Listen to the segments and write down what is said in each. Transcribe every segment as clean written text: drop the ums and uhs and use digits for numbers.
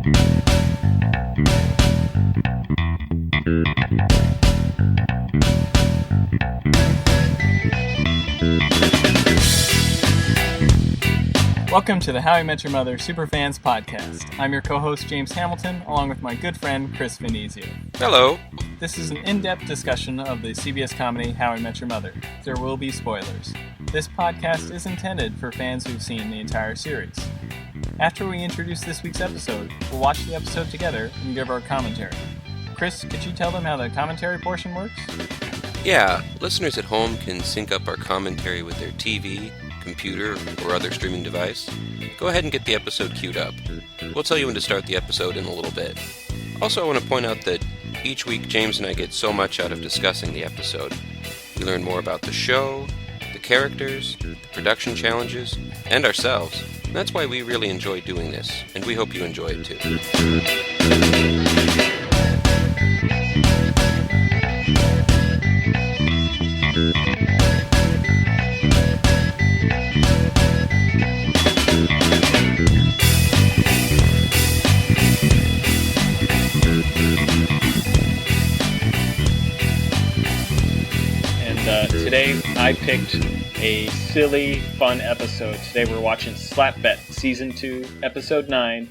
Welcome to the How I Met Your Mother Superfans podcast. I'm your co-host James Hamilton, along with my good friend Chris Venezio. Hello. This is an in-depth discussion of the CBS comedy How I Met Your Mother. There will be spoilers. This podcast is intended for fans who've seen the entire series. After we introduce this week's episode, we'll watch the episode together and give our commentary. Chris, could you tell them how the commentary portion works? Yeah, listeners at home can sync up our commentary with their TV, computer, or other streaming device. Go ahead and get the episode queued up. We'll tell you when to start the episode in a little bit. Also, I want to point out that each week James and I get so much out of discussing the episode. We learn more about the show, the characters, the production challenges, and ourselves. And that's why we really enjoy doing this, and we hope you enjoy it too. Today I picked a silly, fun episode. Today we're watching Slap Bet, Season 2, Episode 9,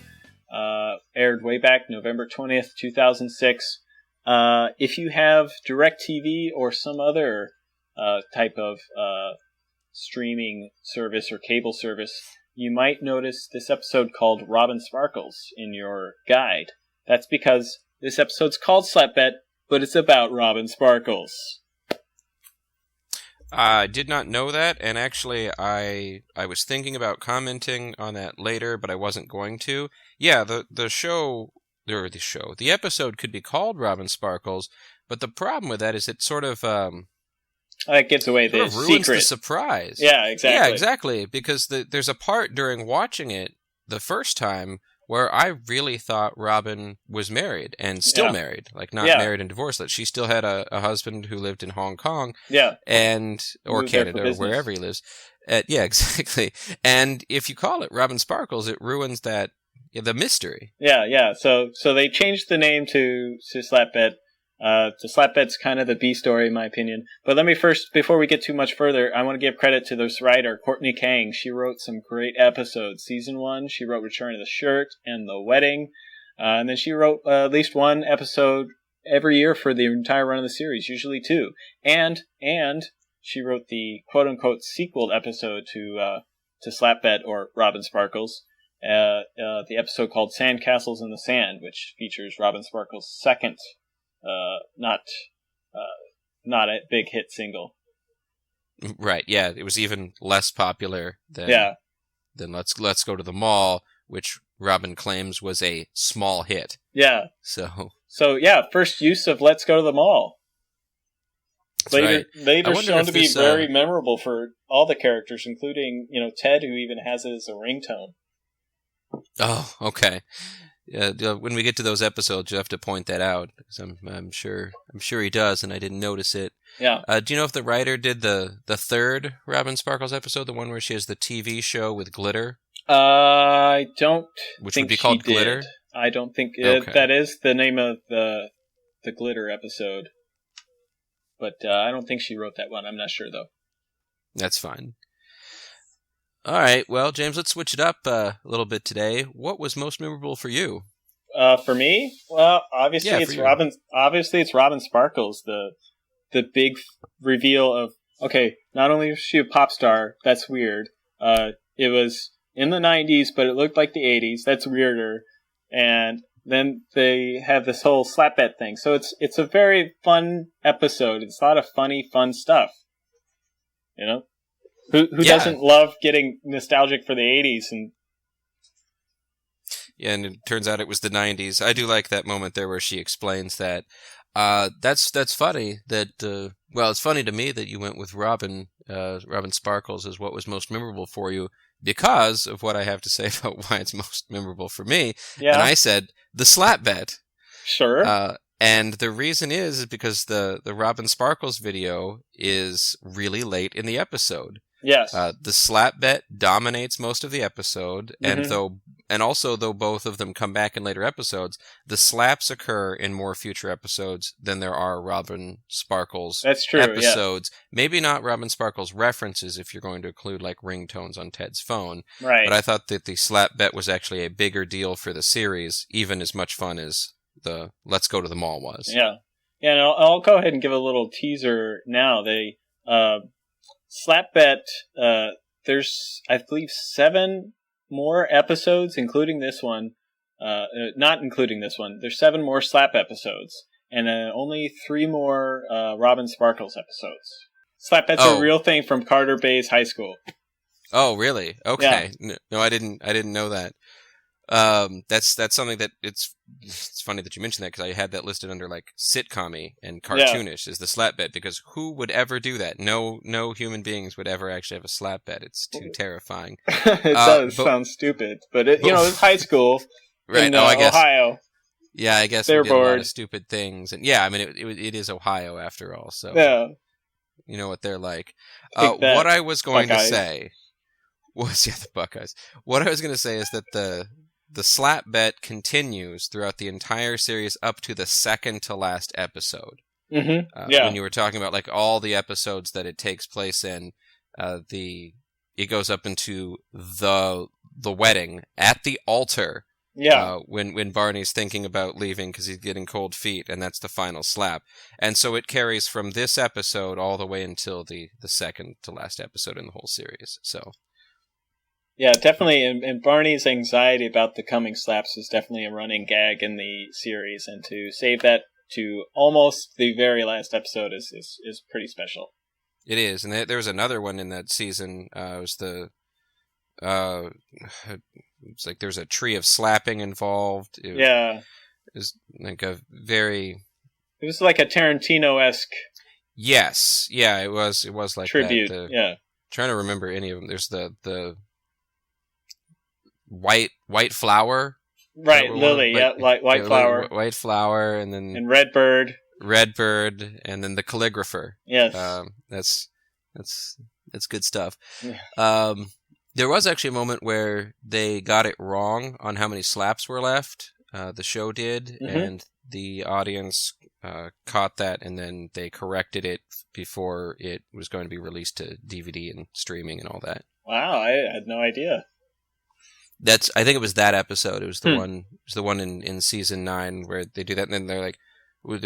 aired way back November 20th, 2006. If you have DirecTV or some other type of streaming service or cable service, you might notice this episode called Robin Sparkles in your guide. That's because this episode's called Slap Bet, but it's about Robin Sparkles. I did not know that, and actually I was thinking about commenting on that later, but I wasn't going to. Yeah, the episode could be called Robin Sparkles, but the problem with that is it sort of that gives away the ruins secret. The surprise. Yeah, exactly. Yeah, exactly, because there's a part during watching it the first time where I really thought Robin was married and still married, like not married and divorced. That she still had a husband who lived in Hong Kong, or Canada or wherever he lives. Yeah, exactly. And if you call it Robin Sparkles, it ruins the mystery. Yeah. So they changed the name to Slap Bet. Slap Bet's kind of the B story, in my opinion. But let me first, before we get too much further, I want to give credit to this writer, Courtney Kang. She wrote some great episodes. Season 1, she wrote Return of the Shirt and The Wedding. And then she wrote at least one episode every year for the entire run of the series, usually 2. And she wrote the quote-unquote sequel episode to Slap Bet, or Robin Sparkles. The episode called Sandcastles in the Sand, which features Robin Sparkles' second not a big hit single. Right, yeah. It was even less popular than Let's Go to the Mall, which Robin claims was a small hit. Yeah. So first use of Let's Go to the Mall. Later shown to be very memorable for all the characters, including, Ted, who even has it as a ringtone. Oh, okay. When we get to those episodes, you have to point that out, because I'm sure he does, and I didn't notice it. Yeah. Do you know if the writer did the third Robin Sparkles episode, the one where she has the TV show with glitter? I don't. Which think would be called she Glitter. Did. I don't think Okay. That is the name of the glitter episode, but I don't think she wrote that one. I'm not sure though. That's fine. All right, well, James, let's switch it up a little bit today. What was most memorable for you? For me, well, obviously it's Robin. Obviously, it's Robin Sparkles. The big reveal of not only is she a pop star, that's weird. It was in the 90s, but it looked like the 80s. That's weirder. And then they have this whole Slap Bet thing. So it's a very fun episode. It's a lot of funny, fun stuff. Who doesn't love getting nostalgic for the 80s? And it turns out it was the 90s. I do like that moment there where she explains that. That's funny. It's funny to me that you went with Robin Sparkles as what was most memorable for you, because of what I have to say about why it's most memorable for me. Yeah. And I said the Slap Bet. Sure. And the reason is because the Robin Sparkles video is really late in the episode. Yes. The Slap Bet dominates most of the episode, and though And also, though both of them come back in later episodes, the slaps occur in more future episodes than there are Robin Sparkles That's true, episodes. Yeah. Maybe not Robin Sparkles references if you're going to include like ringtones on Ted's phone. Right. But I thought that the slap bet was actually a bigger deal for the series, even as much fun as the Let's Go to the Mall was. Yeah. Yeah, and I'll go ahead and give a little teaser now. They slap bet, there's, I believe, 7 more episodes, including this one. Not including this one. There's 7 more slap episodes, and only 3 more Robin Sparkles episodes. Slap bets are a real thing from Carter Bays High School. Oh, really? Okay. Yeah. No, I didn't know that. That's something that it's funny that you mentioned that, because I had that listed under like sitcom-y and cartoonish is the slap bet, because who would ever do that? No human beings would ever actually have a slap bet. It's too terrifying. It does sound stupid, but it's high school right? in I guess, Ohio. Yeah, I guess they're we did bored. A lot of stupid things, and yeah, I mean it is Ohio after all, so yeah, you know what they're like. What I was going Buckeyes. to say was the Buckeyes. What I was going to say is that the slap bet continues throughout the entire series up to the second to last episode. Mm-hmm. When you were talking about like all the episodes that it takes place in, it goes up into the wedding at the altar. Yeah. When Barney's thinking about leaving because he's getting cold feet, and that's the final slap. And so it carries from this episode all the way until the second to last episode in the whole series. So. Yeah, definitely, and Barney's anxiety about the coming slaps is definitely a running gag in the series, and to save that to almost the very last episode is pretty special. It is, and there was another one in that season. It was it's like there's a tree of slapping involved. It was like a very. It was like a Tarantino-esque. Yes, yeah, it was like tribute. That. Trying to remember any of them. There's the white flower, right? Lily, white flower, white flower, and then Redbird, and then the calligrapher. Yes, that's good stuff. Yeah. There was actually a moment where they got it wrong on how many slaps were left. The show did, mm-hmm. and the audience caught that, and then they corrected it before it was going to be released to DVD and streaming and all that. Wow, I had no idea. I think it was that episode. It was the one. It was the one in season 9 where they do that, and then they're like, well,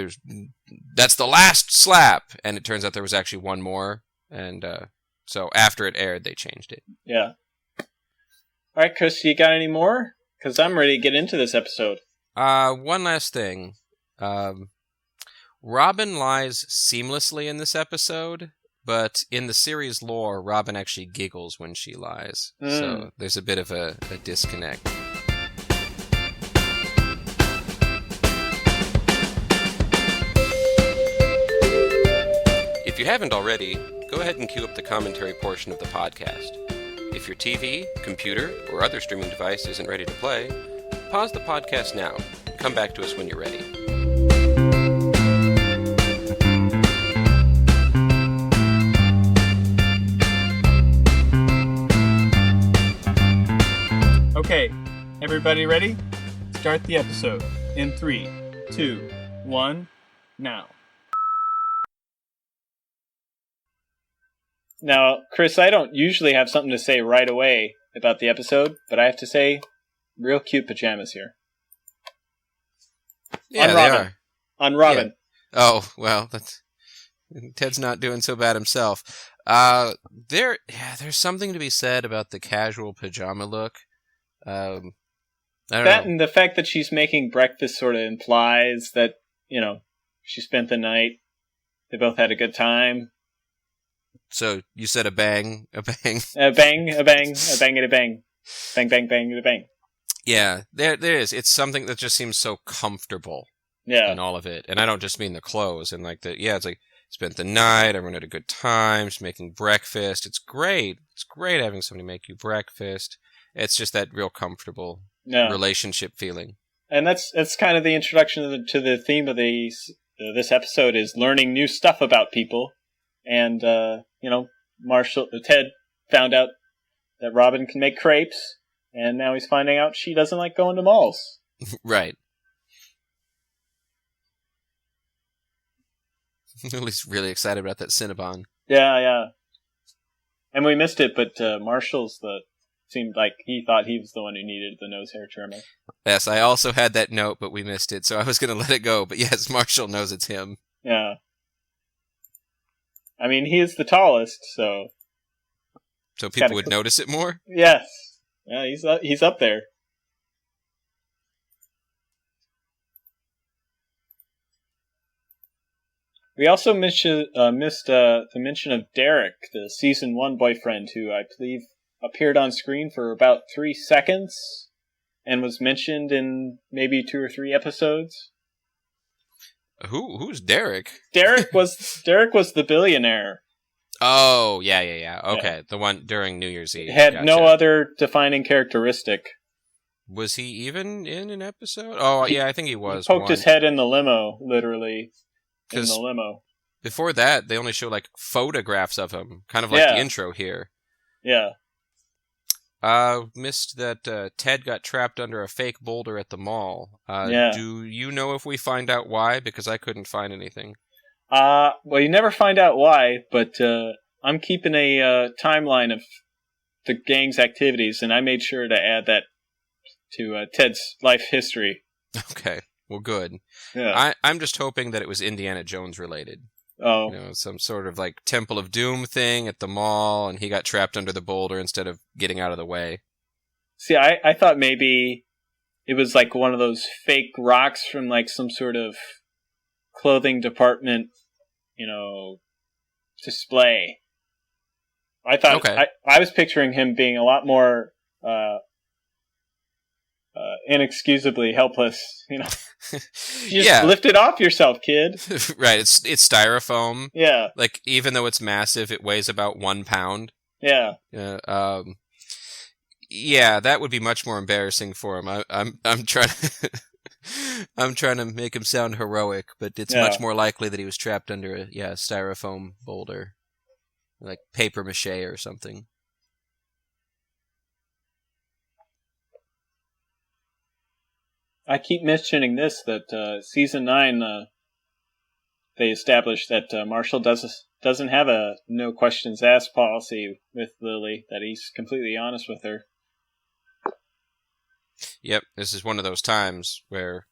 "That's the last slap," and it turns out there was actually one more, and so after it aired, they changed it. Yeah. All right, Chris, you got any more? Because I'm ready to get into this episode. One last thing. Robin lies seamlessly in this episode. But in the series lore, Robin actually giggles when she lies. So there's a bit of a disconnect. If you haven't already, go ahead and queue up the commentary portion of the podcast. If your TV, computer, or other streaming device isn't ready to play, pause the podcast now and come back to us when you're ready. Okay, everybody ready? Start the episode in 3, 2, 1, now. Now, Chris, I don't usually have something to say right away about the episode, but I have to say, real cute pajamas here. Yeah, they are. On Robin. Yeah. Oh, well, Ted's not doing so bad himself. There's something to be said about the casual pajama look. I don't know. And the fact that she's making breakfast sort of implies that, she spent the night. They both had a good time. So you said a bang. A bang, a bang, a bang, and a bang. Bang, bang, bang, and a bang. Yeah, there is. It's something that just seems so comfortable. Yeah. In all of it. And I don't just mean the clothes. And it's like, spent the night, everyone had a good time, just making breakfast. It's great. It's great having somebody make you breakfast. It's just that real comfortable relationship feeling. And that's kind of the introduction to the theme of this episode is learning new stuff about people. And, Ted found out that Robin can make crepes. And now he's finding out she doesn't like going to malls. Right. Lily's really excited about that Cinnabon. Yeah. And we missed it, but Marshall's seemed like he thought he was the one who needed the nose hair trimmer. Yes, I also had that note, but we missed it, so I was going to let it go. But yes, Marshall knows it's him. Yeah. I mean, he is the tallest, so... So people would notice it more? Yes. Yeah, he's up there. We also missed the mention of Derek, the season 1 boyfriend, who I believe appeared on screen for about 3 seconds and was mentioned in maybe 2 or 3 episodes. Who's Derek? Derek was the billionaire. Oh, yeah. Okay, yeah. The one during New Year's Eve. Had no other defining characteristic. Was he even in an episode? Oh, yeah, I think he was. He poked his head in the limo, literally. In the limo. Before that, they only show like photographs of him, kind of like the intro here. Yeah. Missed that Ted got trapped under a fake boulder at the mall. Do you know if we find out why? Because I couldn't find anything. Well, you never find out why, but I'm keeping a timeline of the gang's activities, and I made sure to add that to Ted's life history. Okay. Well, good. Yeah. I'm just hoping that it was Indiana Jones related. Oh. Some sort of like Temple of Doom thing at the mall, and he got trapped under the boulder instead of getting out of the way. See, I thought maybe it was like one of those fake rocks from like some sort of clothing department, display. I thought okay. I was picturing him being a lot more inexcusably helpless, You just lift it off yourself, kid. Right, it's styrofoam. Yeah. Like, even though it's massive, it weighs about 1 pound. Yeah. Yeah, that would be much more embarrassing for him. I'm trying to I'm trying to make him sound heroic, but it's much more likely that he was trapped under a styrofoam boulder. Like paper mache or something. I keep mentioning this, that season 9, they established that Marshall doesn't have a no questions asked policy with Lily, that he's completely honest with her. Yep, this is one of those times where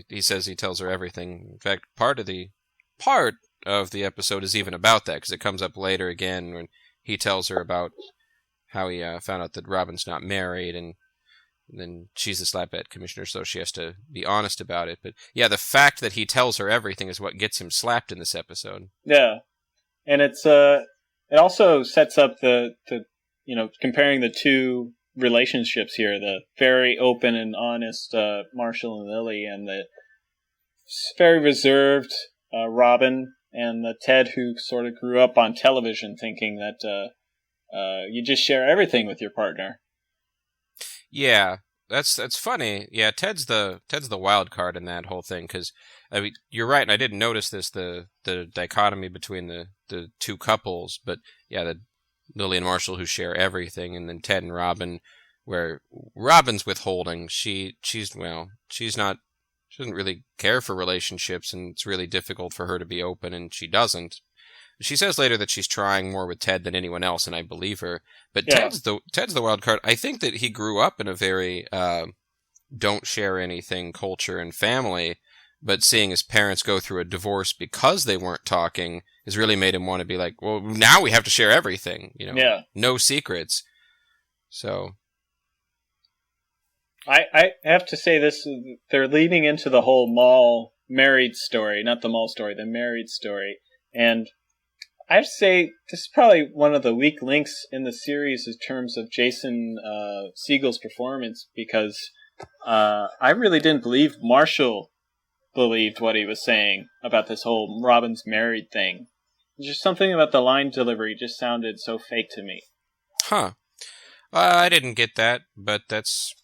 he says he tells her everything. In fact, part of the episode is even about that, because it comes up later again when he tells her about how he found out that Robin's not married, and then she's the slaphead commissioner, so she has to be honest about it. But yeah, the fact that he tells her everything is what gets him slapped in this episode. Yeah, and it also sets up the comparing the two relationships here: the very open and honest Marshall and Lily, and the very reserved Robin, and the Ted who sort of grew up on television thinking that you just share everything with your partner. Yeah, that's funny. Yeah, Ted's the wild card in that whole thing, because I mean, you're right, and I didn't notice this, the dichotomy between the two couples, but yeah, the Lily and Marshall who share everything, and then Ted and Robin, where Robin's withholding. She doesn't really care for relationships, and it's really difficult for her to be open, and she doesn't. She says later that she's trying more with Ted than anyone else, and I believe her. But yeah. Ted's the wild card. I think that he grew up in a very don't share anything culture and family, but seeing his parents go through a divorce because they weren't talking has really made him want to be like, well, now we have to share everything, no secrets. So I have to say this, they're leading into the whole mall married story, not the mall story, the married story. And I have to say, this is probably one of the weak links in the series in terms of Jason Segel's performance, because I really didn't believe Marshall believed what he was saying about this whole Robin's married thing. Just something about the line delivery just sounded so fake to me. Huh. I didn't get that, but that's...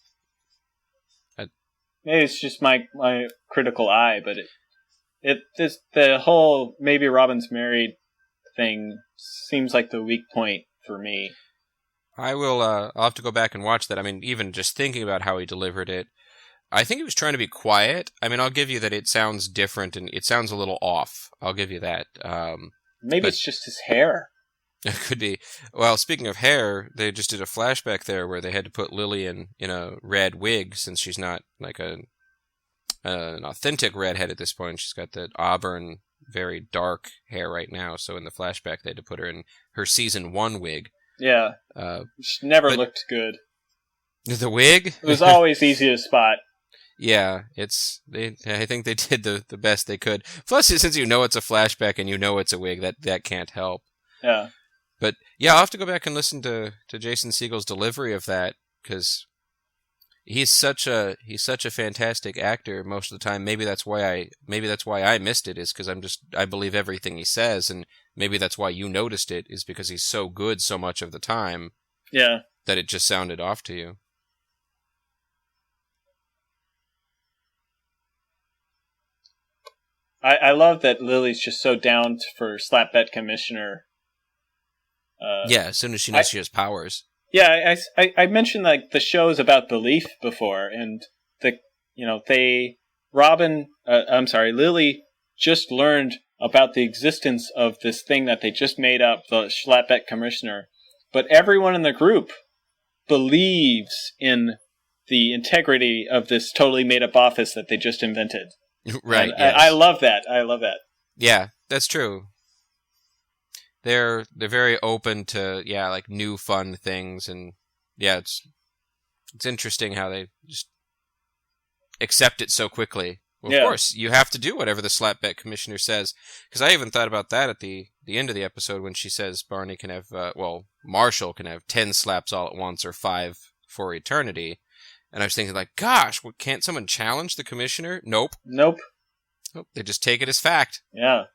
Maybe it's just my critical eye, but the whole maybe Robin's married thing seems like the weak point for me. I will. I'll have to go back and watch that. I mean, even just thinking about how he delivered it, I think he was trying to be quiet. I mean, I'll give you that it sounds different and it sounds a little off. I'll give you that. Maybe But it's just his hair. it could be. Well, speaking of hair, they just did a flashback there where they had to put Lily in a red wig since she's not like an authentic redhead at this point. She's got that auburn, very dark hair right now. So in the flashback, they had to put her in her season 1 wig. Yeah. She never looked good. The wig? It was always easy to spot. Yeah, I think they did the best they could. Plus, since you know it's a flashback and you know it's a wig, that can't help. Yeah. But yeah, I'll have to go back and listen to Jason Segel's delivery of that, because he's such a fantastic actor most of the time. Maybe that's why I missed it, is because I believe everything he says, and maybe that's why you noticed it, is because he's so good so much of the time. Yeah. That it just sounded off to you. I love that Lily's just so down for Slapbet Commissioner. Yeah, as soon as she knows she has powers. Yeah, I mentioned like the show's about belief before, and Lily just learned about the existence of this thing that they just made up, the Slapbet Commissioner, but everyone in the group believes in the integrity of this totally made up office that they just invented. Right. Yes. I love that. Yeah, that's true. They're very open to like new fun things, and yeah, it's interesting how they just accept it so quickly. Well, Of course, you have to do whatever the Slapbet Commissioner says, because I even thought about that at the end of the episode when she says Barney can have Marshall can have 10 slaps all at once or 5 for eternity. And I was thinking, like, gosh, can't someone challenge the commissioner? Nope. They just take it as fact. Yeah.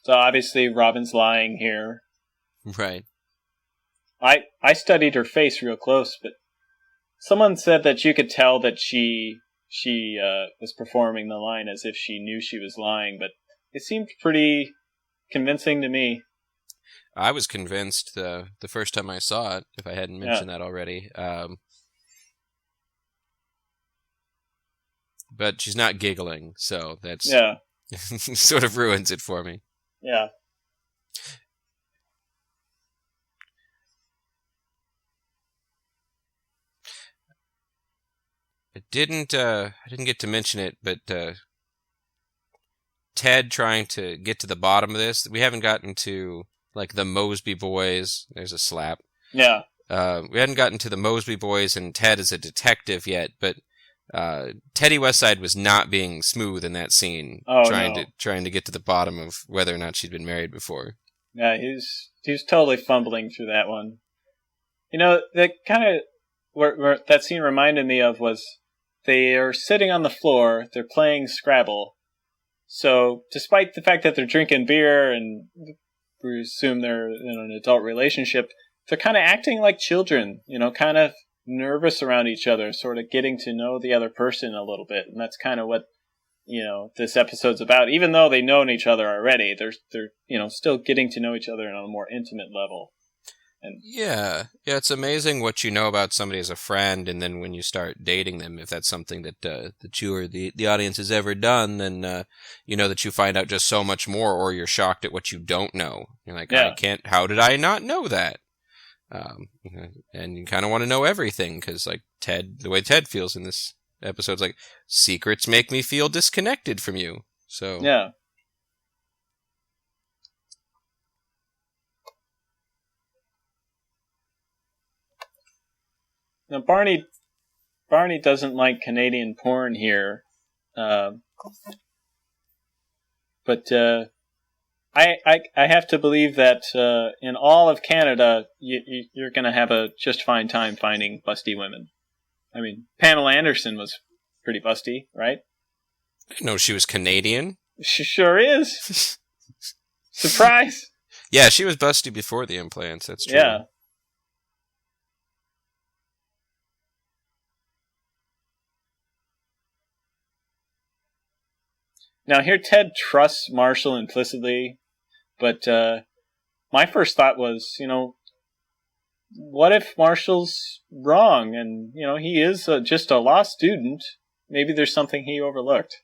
So obviously Robin's lying here. Right. I studied her face real close, but someone said that you could tell that she was performing the line as if she knew she was lying, but it seemed pretty convincing to me. I was convinced the first time I saw it, if I hadn't mentioned that already. But she's not giggling, so that's sort of ruins it for me. Yeah. I didn't get to mention it, but Ted trying to get to the bottom of this. We haven't gotten to like the Mosby boys. There's a slap. Yeah. We hadn't gotten to the Mosby boys and Ted as a detective yet, but Teddy Westside was not being smooth in that scene, trying to get to the bottom of whether or not she'd been married before. Yeah, he was totally fumbling through that one. You know, that kind of where that scene reminded me of was they are sitting on the floor, they're playing Scrabble. So, despite the fact that they're drinking beer and we assume they're in an adult relationship, they're kind of acting like children, kind of nervous around each other, sort of getting to know the other person a little bit. And that's kind of what, this episode's about. Even though they've known each other already, they're still getting to know each other on a more intimate level. And yeah, it's amazing what you know about somebody as a friend, and then when you start dating them, if that's something that you or the audience has ever done, then you know that you find out just so much more, or you're shocked at what you don't know. You're like, how did I not know that? And you kind of want to know everything, because like the way Ted feels in this episode is like, secrets make me feel disconnected from you. So yeah. Now Barney doesn't like Canadian porn here, but I have to believe that in all of Canada you're going to have a just fine time finding busty women. I mean, Pamela Anderson was pretty busty, right? No, she was Canadian. She sure is. Surprise! Yeah, she was busty before the implants. That's true. Yeah. Now here Ted trusts Marshall implicitly, but my first thought was, what if Marshall's wrong and, he is just a law student? Maybe there's something he overlooked.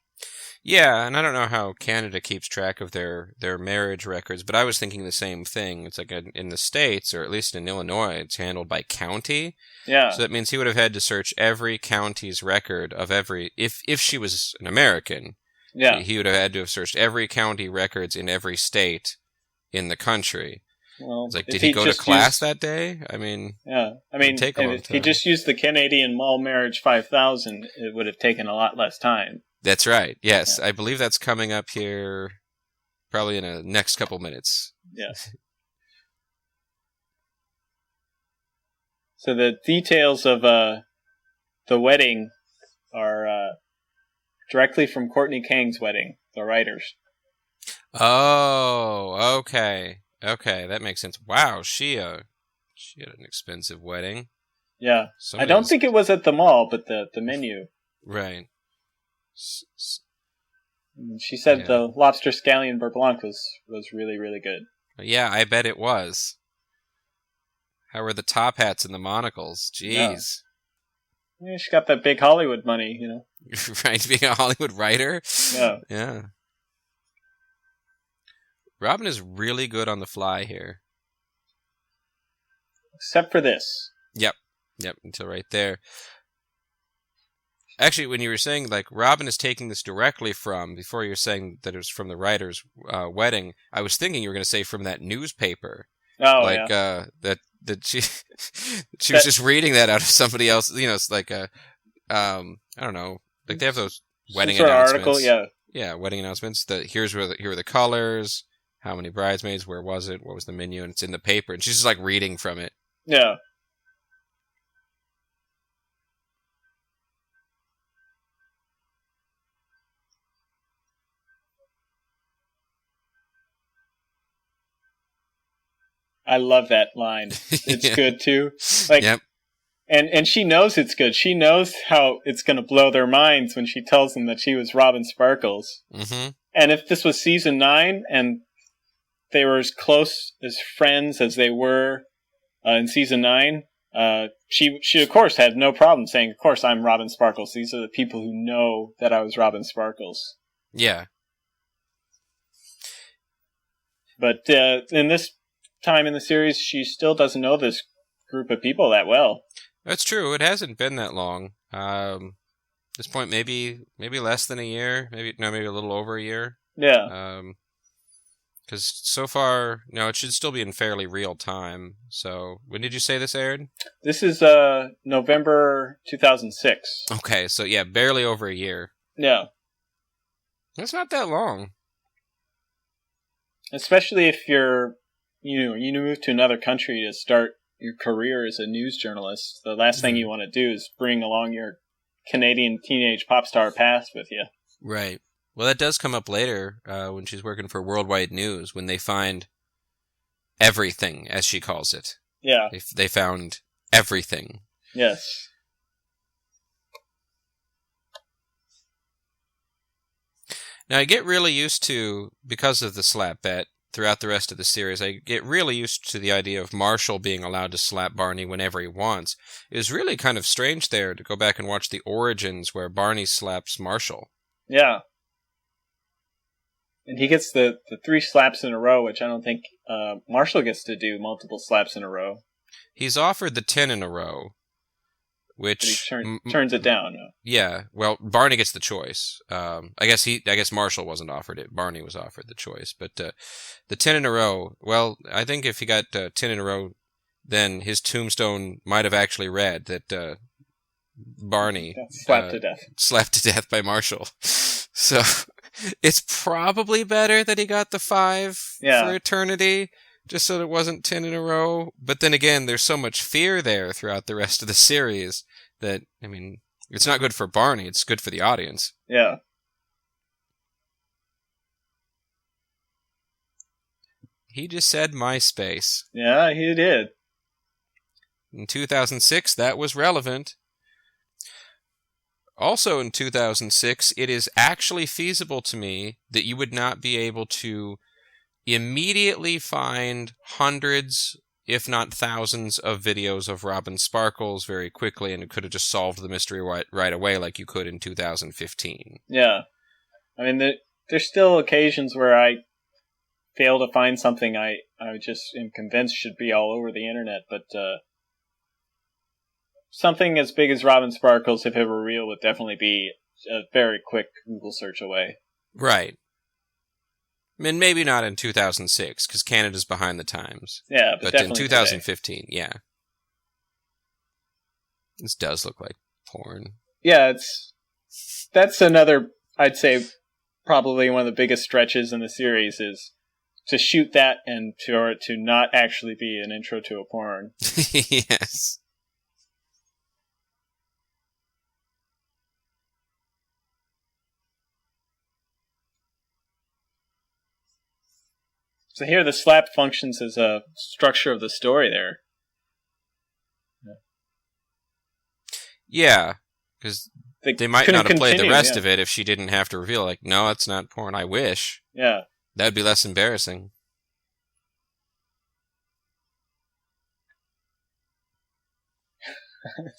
Yeah, and I don't know how Canada keeps track of their marriage records, but I was thinking the same thing. It's like in the States, or at least in Illinois, it's handled by county. Yeah. So that means he would have had to search every county's record of if she was an American. Yeah. He would have had to have searched every county records in every state in the country. Well, it's like, did he go to class that day? I mean, yeah. I mean, if he just used the Canadian Mall Marriage 5000, it would have taken a lot less time. That's right. Yes, yeah. I believe that's coming up here probably in the next couple minutes. Yes. So the details of the wedding are directly from Courtney Kang's wedding, the writers. Oh, okay. Okay, that makes sense. Wow, she had an expensive wedding. Yeah. I don't think it was at the mall, but the menu. Right. She said the lobster scallion beurre blanc was really, really good. Yeah, I bet it was. How were the top hats and the monocles? Jeez. Yeah, she got that big Hollywood money, Right, being a Hollywood writer? Yeah. Yeah. Robin is really good on the fly here. Except for this. Yep, until right there. Actually, when you were saying, like, Robin is taking this directly from, before you were saying that it was from the writer's wedding, I was thinking you were going to say from that newspaper. Oh, like, yeah. That she was just reading that out of somebody else. It's like I don't know. Like, they have those wedding announcements. Article, yeah. Yeah, wedding announcements. Here were the colors, how many bridesmaids, where was it, what was the menu, and it's in the paper. And she's just, like, reading from it. Yeah. I love that line. It's good too. Like, yep. And she knows it's good. She knows how it's going to blow their minds when she tells them that she was Robin Sparkles. Mm-hmm. And if this was season 9 and they were as close as friends as they were in season 9, she of course had no problem saying, "Of course I'm Robin Sparkles. These are the people who know that I was Robin Sparkles." Yeah. But in this time in the series, she still doesn't know this group of people that well. That's true. It hasn't been that long. At this point, maybe less than a year. Maybe a little over a year. Yeah. Because so far, it should still be in fairly real time. So, when did you say this aired? This is November 2006. Okay, so yeah, barely over a year. Yeah. That's not that long. Especially if you move to another country to start your career as a news journalist. The last thing you want to do is bring along your Canadian teenage pop star past with you. Right. Well, that does come up later when she's working for Worldwide News, when they find everything, as she calls it. Yeah. They found everything. Yes. Now, I get really used to, because of the slap bet, throughout the rest of the series, I get really used to the idea of Marshall being allowed to slap Barney whenever he wants. It was really kind of strange there to go back and watch the origins where Barney slaps Marshall. Yeah. And he gets the 3 slaps in a row, which I don't think Marshall gets to do multiple slaps in a row. He's offered the 10 in a row, which but he turns it down. Yeah, well, Barney gets the choice. I guess Marshall wasn't offered it. Barney was offered the choice. But the 10 in a row, well, I think if he got 10 in a row, then his tombstone might have actually read that Barney slapped to death. Slapped to death by Marshall. So it's probably better that he got the 5 for eternity, just so that it wasn't 10 in a row. But then again, there's so much fear there throughout the rest of the series that, I mean, it's not good for Barney, it's good for the audience. Yeah. He just said MySpace. Yeah, he did. In 2006, that was relevant. Also in 2006, it is actually feasible to me that you would not be able to immediately find hundreds, if not thousands, of videos of Robin Sparkles very quickly, and it could have just solved the mystery right away like you could in 2015. Yeah. I mean, there's still occasions where I fail to find something I just am convinced should be all over the internet, but something as big as Robin Sparkles, if it were real, would definitely be a very quick Google search away. Right. I mean, maybe not in 2006, because Canada's behind the times. Yeah, but in 2015, today. Yeah. This does look like porn. Yeah, that's another, I'd say, probably one of the biggest stretches in the series is to shoot that and for it to not actually be an intro to a porn. Yes. So here the slap functions as a structure of the story there. Yeah, because they might not have played the rest of it if she didn't have to reveal, like, no, it's not porn, I wish. Yeah. That'd be less embarrassing.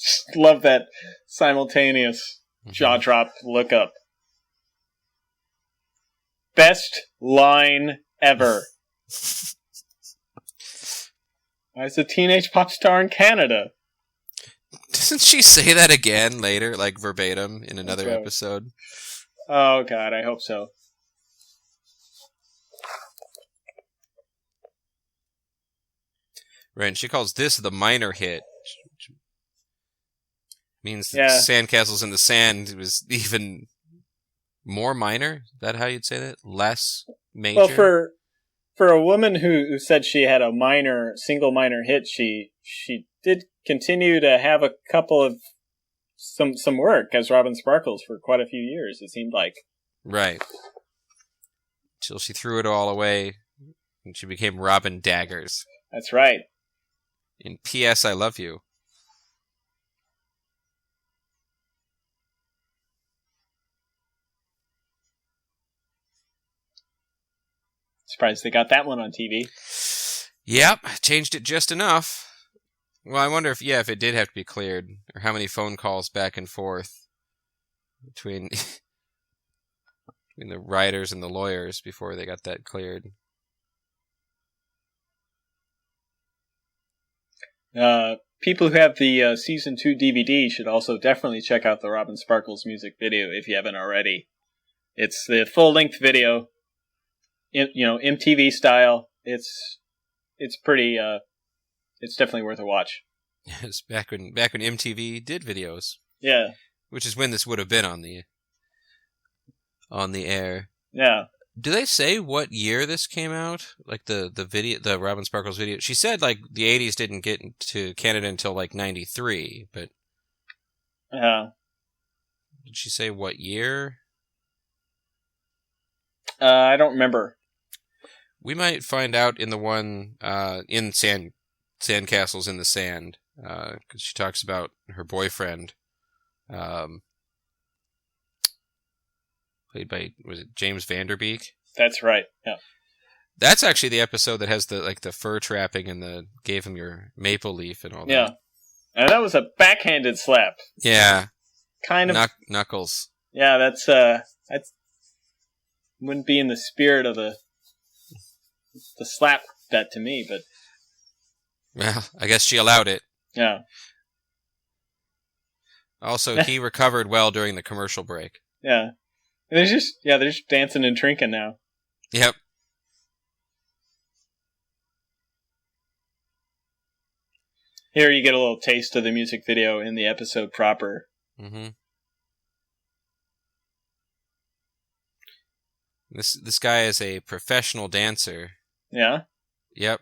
Just love that simultaneous jaw drop look up. Best line ever. As a teenage pop star in Canada. Doesn't she say that again later, like verbatim, in another episode? Oh, God, I hope so. Right, and she calls this the minor hit. Which means that Sandcastles in the Sand was even more minor? Is that how you'd say that? Less major? Well, for a woman who said she had a single minor hit, she did continue to have a couple of some work as Robin Sparkles for quite a few years, it seemed like. Right. Till she threw it all away and she became Robin Daggers. That's right. In P.S. I Love You. Surprised they got that one on TV. Yep, changed it just enough. Well, I wonder if it did have to be cleared, or how many phone calls back and forth between the writers and the lawyers before they got that cleared. People who have the Season 2 DVD should also definitely check out the Robin Sparkles music video if you haven't already. It's the full-length video, MTV style. It's pretty. It's definitely worth a watch. It's back when MTV did videos. Yeah. Which is when this would have been on the air. Yeah. Do they say what year this came out? Like the video, the Robin Sparkles video? She said like the 80s didn't get to Canada until like 93, but did she say what year? I don't remember. We might find out in the one in Sandcastles in the Sand, because she talks about her boyfriend, played by, was it James Vanderbeek? That's right. Yeah. That's actually the episode that has the fur trapping and gave him your maple leaf and all that. Yeah. And that was a backhanded slap. Yeah. Kind of knuckles. Yeah, that's wouldn't be in the spirit of the slap bet to me, but well, I guess she allowed it. Yeah. Also, he recovered well during the commercial break. Yeah. They're just dancing and drinking now. Yep. Here you get a little taste of the music video in the episode proper. Mm-hmm. This guy is a professional dancer. Yeah? Yep.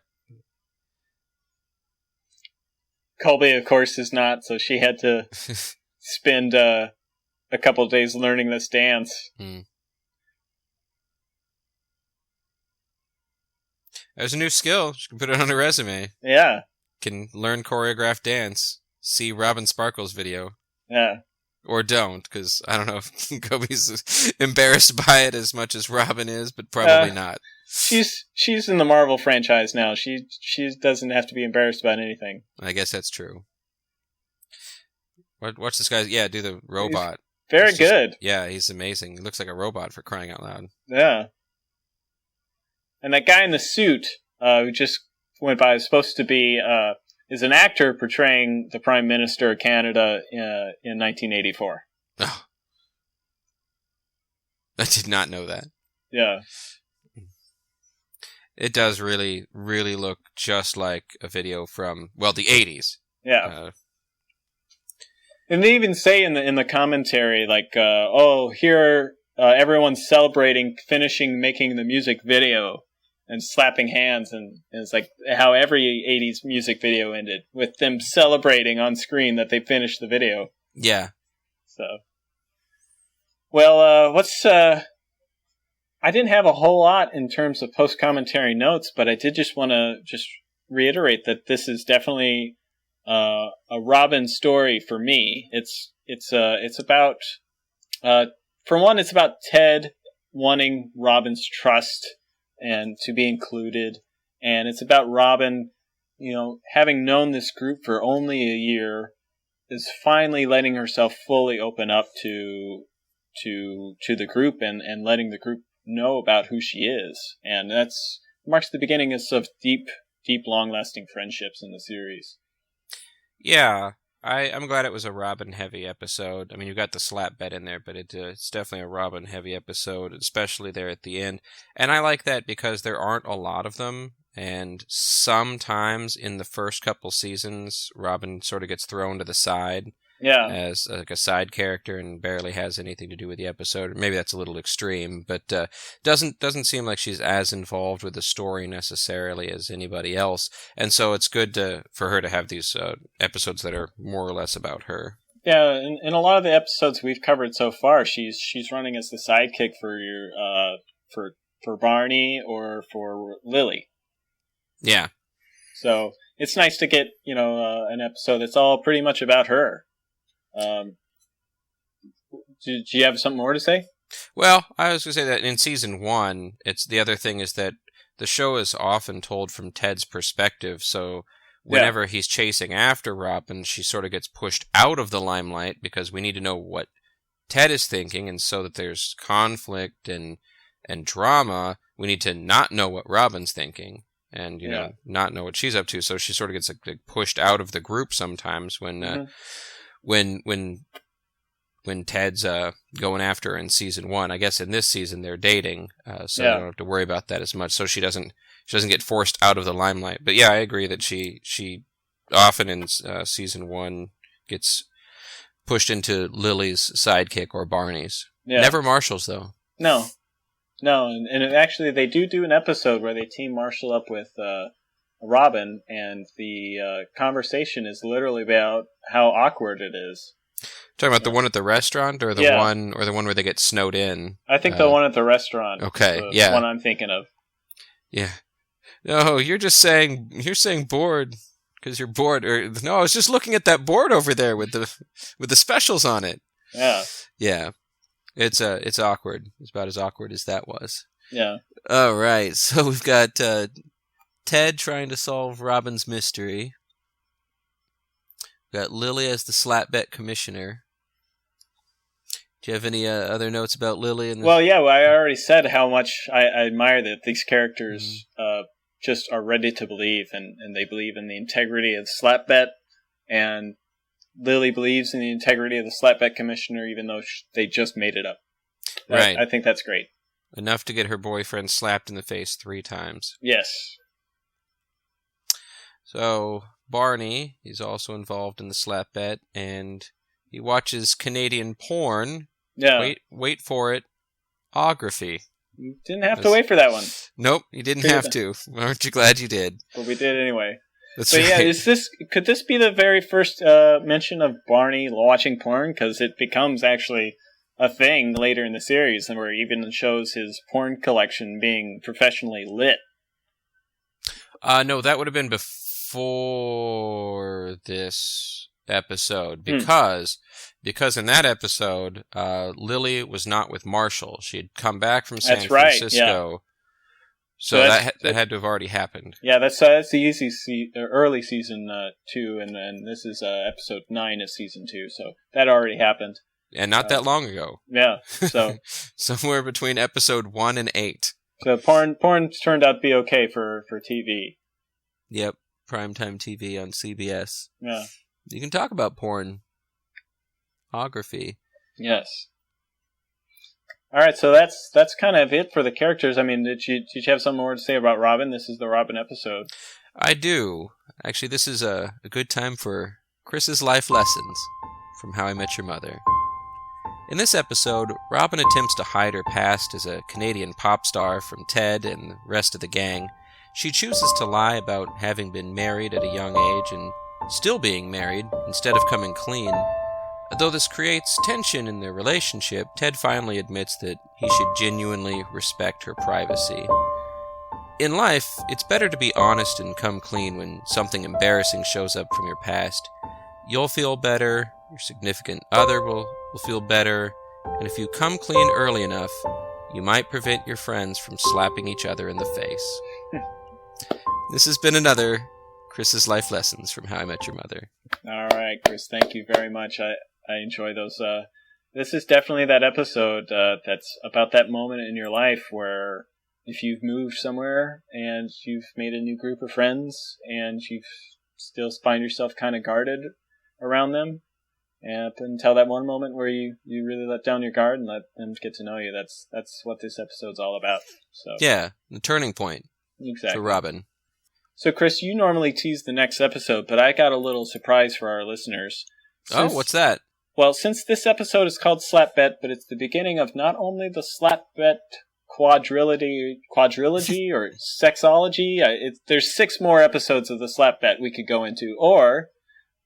Colby, of course, is not, so she had to spend a couple of days learning this dance. There's a new skill. She can put it on her resume. Yeah. Can learn choreographed dance. See Robin Sparkles video. Yeah. Or don't, because I don't know if Kobe's embarrassed by it as much as Robin is, but probably not. She's in the Marvel franchise now. She doesn't have to be embarrassed about anything. I guess that's true. Watch this guy, do the robot. He's very good. He's amazing. He looks like a robot, for crying out loud. Yeah. And that guy in the suit, who just went by, is supposed to be, is an actor portraying the Prime Minister of Canada in 1984. Oh. I did not know that. Yeah. It does really, really look just like a video from, the 80s. Yeah. And they even say in the commentary, like, here everyone's celebrating finishing making the music video and slapping hands, and it's like how every 80s music video ended, with them celebrating on screen that they finished the video. Yeah. So, well, I didn't have a whole lot in terms of post-commentary notes, but I did just want to reiterate that this is definitely a Robin story for me. It's about for one, it's about Ted wanting Robin's trust and to be included, and it's about Robin, having known this group for only a year, is finally letting herself fully open up to the group and letting the group know about who she is, and that's marks the beginning of deep, long-lasting friendships in the series. Yeah, I'm glad it was a Robin-heavy episode. I mean, you got the slap bet in there, but it's definitely a Robin-heavy episode, especially there at the end. And I like that because there aren't a lot of them, and sometimes in the first couple seasons, Robin sort of gets thrown to the side as like a side character and barely has anything to do with the episode. Maybe that's a little extreme, but doesn't seem like she's as involved with the story necessarily as anybody else. And so it's good for her to have these episodes that are more or less about her. Yeah, in a lot of the episodes we've covered so far, she's running as the sidekick for your for Barney or for Lily. Yeah. So it's nice to get an episode that's all pretty much about her. Do you have something more to say? Well, I was going to say that in season 1, the other thing is that the show is often told from Ted's perspective, so whenever he's chasing after Robin, she sort of gets pushed out of the limelight because we need to know what Ted is thinking, and so that there's conflict and drama, we need to not know what Robin's thinking and not know what she's up to, so she sort of gets like pushed out of the group sometimes when when Ted's going after her in season 1. I guess in this season they're dating, so I don't have to worry about that as much. So she doesn't get forced out of the limelight. But yeah, I agree that she often in season 1 gets pushed into Lily's sidekick or Barney's. Yeah. Never Marshall's though. No, and actually they do an episode where they team Marshall up with Robin, and the conversation is literally about how awkward it is. Talking about the one at the restaurant, or the one where they get snowed in? I think the one at the restaurant. Okay, the one I'm thinking of. Yeah. No, you're saying bored because you're bored. Or no, I was just looking at that board over there with the specials on it. Yeah. Yeah. It's awkward. It's about as awkward as that was. Yeah. All right. So we've got Ted trying to solve Robin's mystery. We've got Lily as the slap bet commissioner. Do you have any other notes about Lily? Well, I already said how much I admire that these characters just are ready to believe, and they believe in the integrity of the slap bet, and Lily believes in the integrity of the slap bet commissioner, even though they just made it up. Right. I think that's great. Enough to get her boyfriend slapped in the face 3 times. Yes. So Barney, he's also involved in the slap bet, and he watches Canadian porn. Yeah. Wait for it. Ography. You didn't have to wait for that one. Nope, you didn't have to. Aren't you glad you did? But we did anyway. That's right. Yeah, could this be the very first mention of Barney watching porn? Because it becomes actually a thing later in the series, and where it even shows his porn collection being professionally lit. No, that would have been before this. episode because in that episode, Lily was not with Marshall. She had come back from San Francisco. Yeah. So that had to have already happened. Yeah, that's the early season 2, and this is episode 9 of season 2. So that already happened, and not that long ago. Yeah, so somewhere between episode 1 and 8. So porn turned out to be okay for TV. Yep, primetime TV on CBS. Yeah, you can talk about pornography. Yes. All right, so that's kind of it for the characters. I mean, did you have some more to say about Robin? This is the Robin episode. I do. Actually, this is a good time for Chris's life lessons from How I Met Your Mother. In this episode, Robin attempts to hide her past as a Canadian pop star from Ted and the rest of the gang. She chooses to lie about having been married at a young age and still being married instead of coming clean. Though this creates tension in their relationship, Ted finally admits that he should genuinely respect her privacy. In life, it's better to be honest and come clean when something embarrassing shows up from your past. You'll feel better, your significant other will feel better, and if you come clean early enough, you might prevent your friends from slapping each other in the face. This has been another Chris's Life Lessons from How I Met Your Mother. All right, Chris, thank you very much. I enjoy those. This is definitely that episode that's about that moment in your life where if you've moved somewhere and you've made a new group of friends and you still find yourself kind of guarded around them, and until that one moment where you really let down your guard and let them get to know you, that's what this episode's all about. So yeah, the turning point. Exactly. For Robin. So Chris, you normally tease the next episode, but I got a little surprise for our listeners. What's that? Well, since this episode is called Slap Bet, but it's the beginning of not only the Slap Bet quadrilogy or sexology, there's 6 more episodes of the Slap Bet we could go into, or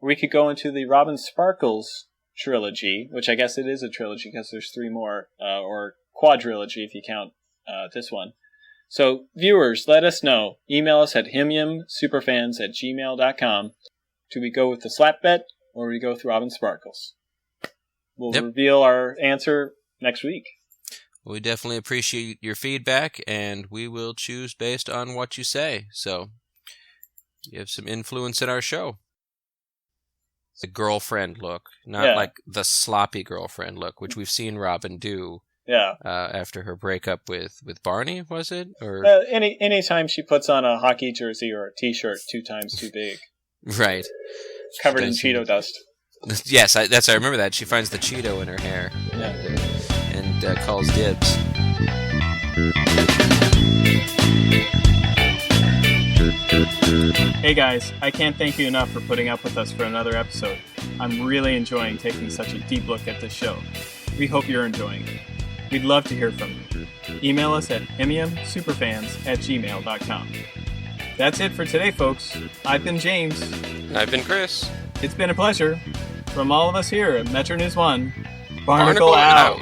we could go into the Robin Sparkles trilogy, which I guess it is a trilogy because there's 3 more, or quadrilogy if you count this one. So, viewers, let us know. Email us at himymsuperfans@gmail.com. Do we go with the Slap Bet, or do we go with Robin Sparkles? We'll reveal our answer next week. We definitely appreciate your feedback, and we will choose based on what you say. So, you have some influence in our show. The girlfriend look, not like the sloppy girlfriend look, which we've seen Robin do. Yeah. After her breakup with Barney, was it? Or anytime she puts on a hockey jersey or a T-shirt 2 times too big. Right. Covered in Cheeto dust. Yes, I remember that. She finds the Cheeto in her hair. Yeah. And calls dibs. Hey guys, I can't thank you enough for putting up with us for another episode. I'm really enjoying taking such a deep look at this show. We hope you're enjoying it. We'd love to hear from you. Email us at himymsuperfans@gmail.com. That's it for today, folks. I've been James. I've been Chris. It's been a pleasure. From all of us here at Metro News 1, Barnacle out.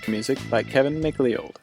Music by Kevin MacLeod.